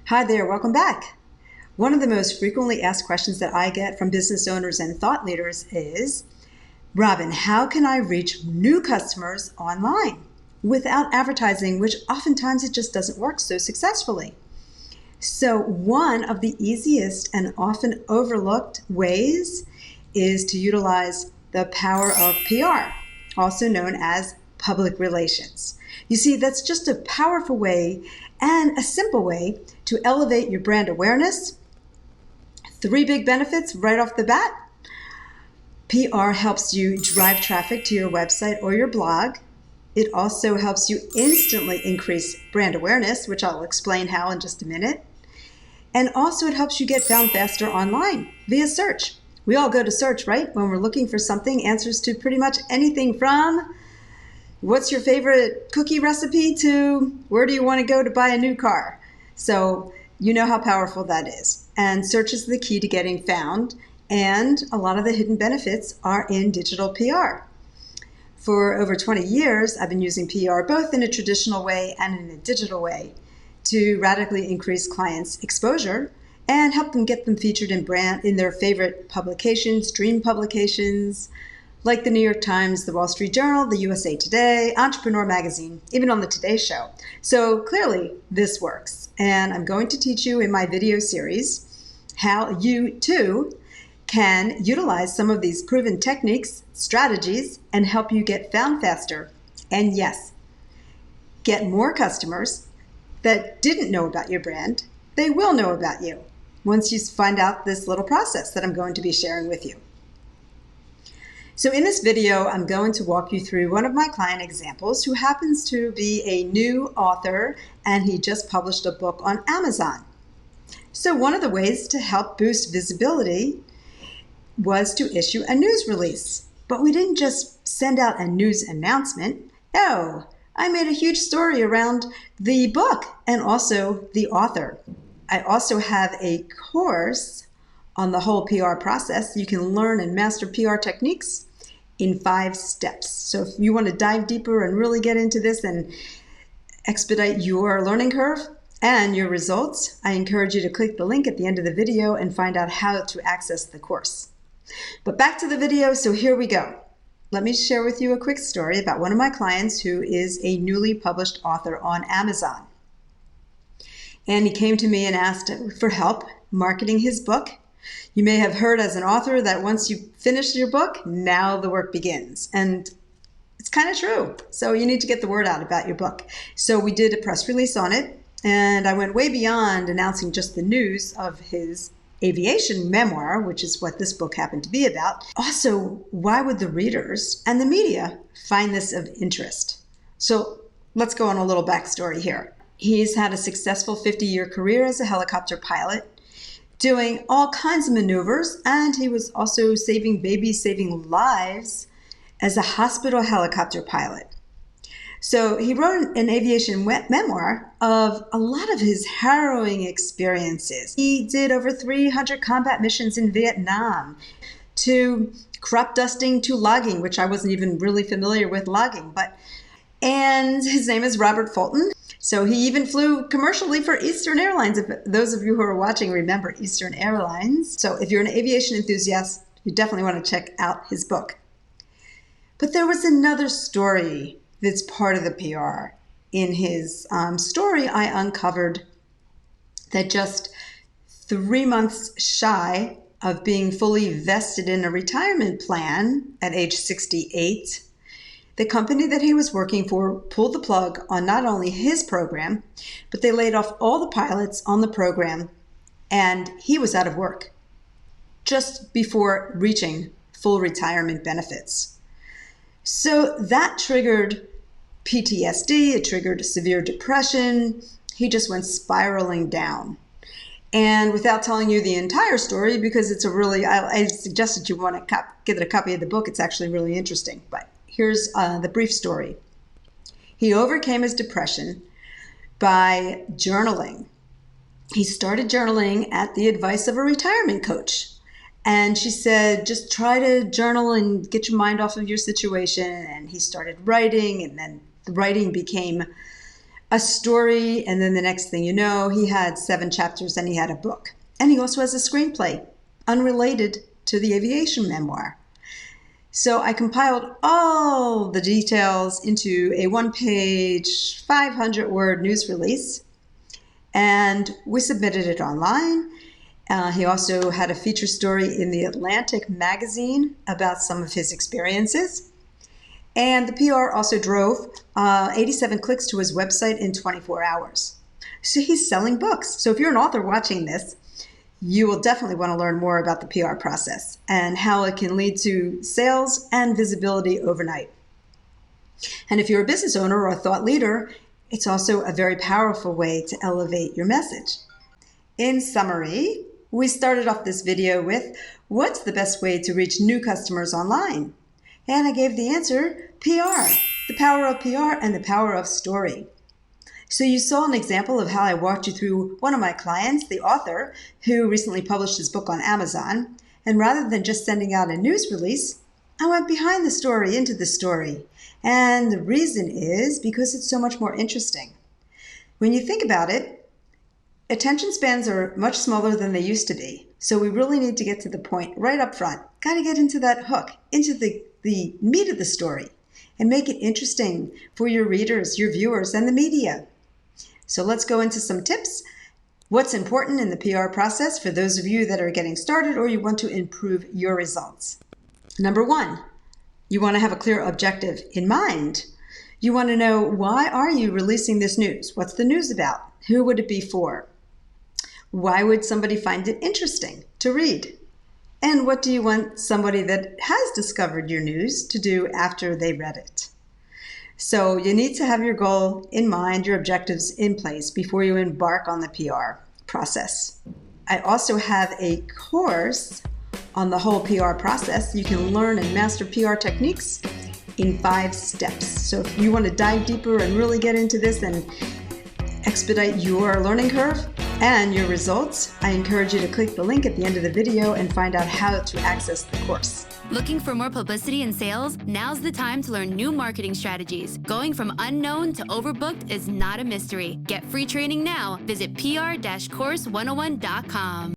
Hi there, welcome back. One of the most frequently asked questions that I get from business owners and thought leaders is, Robin, how can I reach new customers online without advertising, which oftentimes it just doesn't work so successfully? So one of the easiest and often overlooked ways is to utilize the power of PR, also known as public relations. You see, that's just a powerful way and a simple way to elevate your brand awareness. 3 big benefits right off the bat. PR helps you drive traffic to your website or your blog. It also helps you instantly increase brand awareness, which I'll explain how in just a minute. And also it helps you get found faster online via search. We all go to search, right? When we're looking for something, answers to pretty much anything from what's your favorite cookie recipe to where do you want to go to buy a new car? So you know how powerful that is. And search is the key to getting found. And a lot of the hidden benefits are in digital PR. For over 20 years, I've been using PR both in a traditional way and in a digital way to radically increase clients' exposure and help them get them featured in their favorite publications, dream publications, like the New York Times, the Wall Street Journal, the USA Today, Entrepreneur Magazine, even on the Today Show. So clearly this works. And I'm going to teach you in my video series how you too can utilize some of these proven techniques, strategies, and help you get found faster. And yes, get more customers that didn't know about your brand. They will know about you once you find out this little process that I'm going to be sharing with you. So in this video, I'm going to walk you through one of my client examples who happens to be a new author, and he just published a book on Amazon. So one of the ways to help boost visibility was to issue a news release. But we didn't just send out a news announcement. No, I made a huge story around the book and also the author. I also have a course on the whole PR process. You can learn and master PR techniques in 5 steps. So if you want to dive deeper and really get into this and expedite your learning curve and your results, I encourage you to click the link at the end of the video and find out how to access the course. But back to the video, so here we go. Let me share with you a quick story about one of my clients who is a newly published author on Amazon. And he came to me and asked for help marketing his book. You may have heard as an author that once you finish your book, now the work begins. And it's kind of true. So you need to get the word out about your book. So we did a press release on it, and I went way beyond announcing just the news of his aviation memoir, which is what this book happened to be about. Also, why would the readers and the media find this of interest? So let's go on a little backstory here. He's had a successful 50-year career as a helicopter pilot, doing all kinds of maneuvers, and he was also saving babies, saving lives as a hospital helicopter pilot. So he wrote an aviation memoir of a lot of his harrowing experiences. He did over 300 combat missions in Vietnam, to crop dusting to logging, which I wasn't even really familiar with logging. And his name is Robert Fulton. So he even flew commercially for Eastern Airlines. If those of you who are watching remember Eastern Airlines. So if you're an aviation enthusiast, you definitely want to check out his book. But there was another story that's part of the PR. In his story, I uncovered that just 3 months shy of being fully vested in a retirement plan at age 68, the company that he was working for pulled the plug on not only his program, but they laid off all the pilots on the program, and he was out of work just before reaching full retirement benefits. So that triggered PTSD, it triggered severe depression. He just went spiraling down. And without telling you the entire story, because it's I suggest that you want to get a copy of the book. It's actually really interesting. But here's the brief story. He overcame his depression by journaling. He started journaling at the advice of a retirement coach. And she said, just try to journal and get your mind off of your situation. And he started writing, and then the writing became a story, and then the next thing you know, he had 7 chapters and he had a book. And he also has a screenplay unrelated to the aviation memoir. So I compiled all the details into a 1-page, 500-word news release, and we submitted it online. He also had a feature story in the Atlantic magazine about some of his experiences. And the PR also drove 87 clicks to his website in 24 hours. So he's selling books. So if you're an author watching this, you will definitely want to learn more about the PR process and how it can lead to sales and visibility overnight. And if you're a business owner or a thought leader, it's also a very powerful way to elevate your message. In summary, we started off this video with, what's the best way to reach new customers online? And I gave the answer, PR, the power of PR and the power of story. So you saw an example of how I walked you through one of my clients, the author, who recently published his book on Amazon. And rather than just sending out a news release, I went behind the story, into the story. And the reason is because it's so much more interesting. When you think about it, attention spans are much smaller than they used to be. So we really need to get to the point right up front. Got to get into that hook, into the meat of the story, and make it interesting for your readers, your viewers, and the media. So let's go into some tips. What's important in the PR process for those of you that are getting started or you want to improve your results? Number 1, you want to have a clear objective in mind. You want to know, why are you releasing this news? What's the news about? Who would it be for? Why would somebody find it interesting to read? And what do you want somebody that has discovered your news to do after they read it? So you need to have your goal in mind, your objectives in place before you embark on the PR process. I also have a course on the whole PR process. You can learn and master PR techniques in 5 steps. So if you want to dive deeper and really get into this and expedite your learning curve and your results, I encourage you to click the link at the end of the video and find out how to access the course. Looking for more publicity and sales? Now's the time to learn new marketing strategies. Going from unknown to overbooked is not a mystery. Get free training now. Visit pr-course101.com.